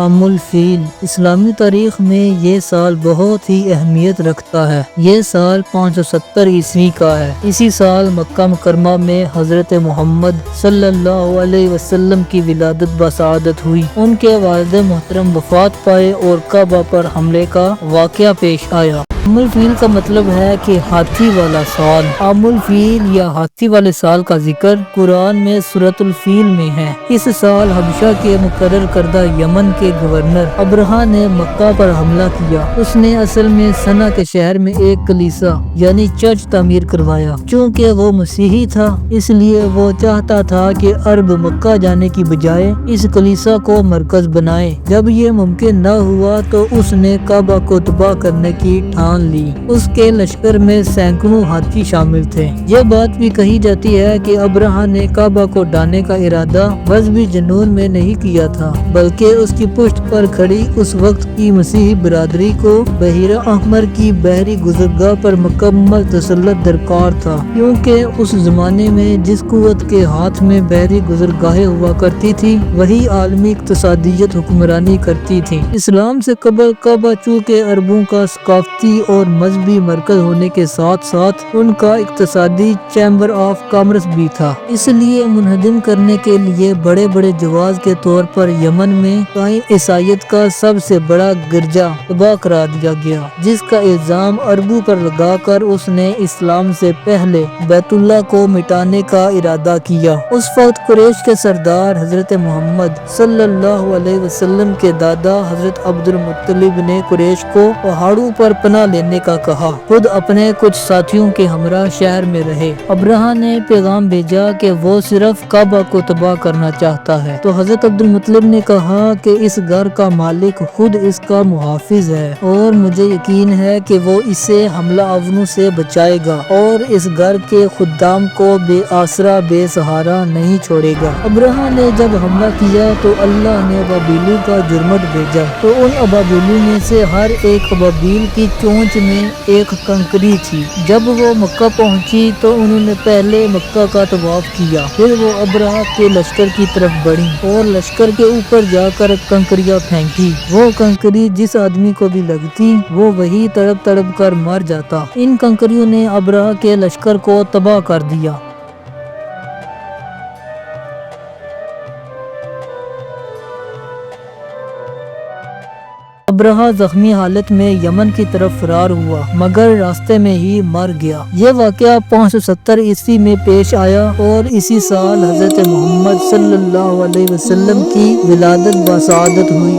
عام الفیل۔ اسلامی تاریخ میں یہ سال بہت ہی اہمیت رکھتا ہے۔ یہ سال 570 عیسوی کا ہے۔ اسی سال مکہ مکرمہ میں حضرت محمد صلی اللہ علیہ وسلم کی ولادت بسعادت ہوئی۔ ان کے والد محترم وفات پائے اور کعبہ پر حملے کا واقعہ پیش آیا۔ عام الفیل کا مطلب ہے کہ ہاتھی والا سال۔ عام الفیل یا ہاتھی والے سال کا ذکر قرآن میں سورۃ الفیل میں ہے۔ اس سال حبشہ کے مقرر کردہ یمن کے گورنر ابرہہ نے مکہ پر حملہ کیا۔ اس نے اصل میں صنعا کے شہر میں ایک کلیسا یعنی چرچ تعمیر کروایا۔ چونکہ وہ مسیحی تھا اس لیے وہ چاہتا تھا کہ عرب مکہ جانے کی بجائے اس کلیسا کو مرکز بنائے۔ جب یہ ممکن نہ ہوا تو اس نے کعبہ کو تباہ کرنے کی ٹھان لی۔ اس کے لشکر میں سینکڑوں ہاتھی شامل تھے۔ یہ بات بھی کہی جاتی ہے کہ ابرہہ نے کعبہ کو ڈھانے کا ارادہ بس بھی جنون میں نہیں کیا تھا، بلکہ اس کی پشت پر کھڑی اس وقت کی مسیحی برادری کو بحیرہ احمر کی بحری گزرگاہ پر مکمل تسلط درکار تھا، کیونکہ اس زمانے میں جس قوت کے ہاتھ میں بحری گزرگاہیں ہوا کرتی تھی وہی عالمی اقتصادیت حکمرانی کرتی تھی۔ اسلام سے قبل کعبہ چونکہ عربوں کا ثقافتی اور مذہبی مرکز ہونے کے ساتھ ساتھ ان کا اقتصادی چیمبر آف کامرس بھی تھا، اس لیے منہدم کرنے کے لیے بڑے بڑے جواز کے طور پر یمن میں قائم عیسائیت کا سب سے بڑا گرجا تباہ کرا دیا گیا، جس کا الزام عربوں پر لگا کر اس نے اسلام سے پہلے بیت اللہ کو مٹانے کا ارادہ کیا۔ اس وقت قریش کے سردار حضرت محمد صلی اللہ علیہ وسلم کے دادا حضرت عبد المطلب نے قریش کو پہاڑوں پر پناہ لینے کا کہا، خود اپنے کچھ ساتھیوں کے ہمراہ شہر میں رہے۔ ابرہہ نے پیغام بھیجا کہ وہ صرف کعبہ کو تباہ کرنا چاہتا ہے، تو حضرت عبد المطلب نے کہا کہ اس گھر کا مالک خود اس کا محافظ ہے اور مجھے یقین ہے کہ وہ اسے حملہ آوروں سے بچائے گا اور اس گھر کے خدام کو بے آسرا بے سہارا نہیں چھوڑے گا۔ ابرہہ نے جب حملہ کیا تو اللہ نے ابابیلوں کا جرمٹ بھیجا، تو ان ابابیلوں میں سے ہر ایک ابابیل کی چونچ میں ایک کنکری تھی۔ جب وہ مکہ پہنچی تو انہوں نے پہلے مکہ کا طواف کیا، پھر وہ ابرہہ کے لشکر کی طرف بڑھی اور لشکر کے اوپر جا کر کنکریاں پھینکی۔ وہ کنکری جس آدمی کو بھی لگتی وہ وہی تڑپ تڑپ کر مر جاتا۔ ان کنکریوں نے ابرہہ کے لشکر کو تباہ کر دیا۔ ابرہہ زخمی حالت میں یمن کی طرف فرار ہوا مگر راستے میں ہی مر گیا۔ یہ واقعہ 570 عیسوی میں پیش آیا اور اسی سال حضرت محمد صلی اللہ علیہ وسلم کی ولادت بسعادت ہوئی۔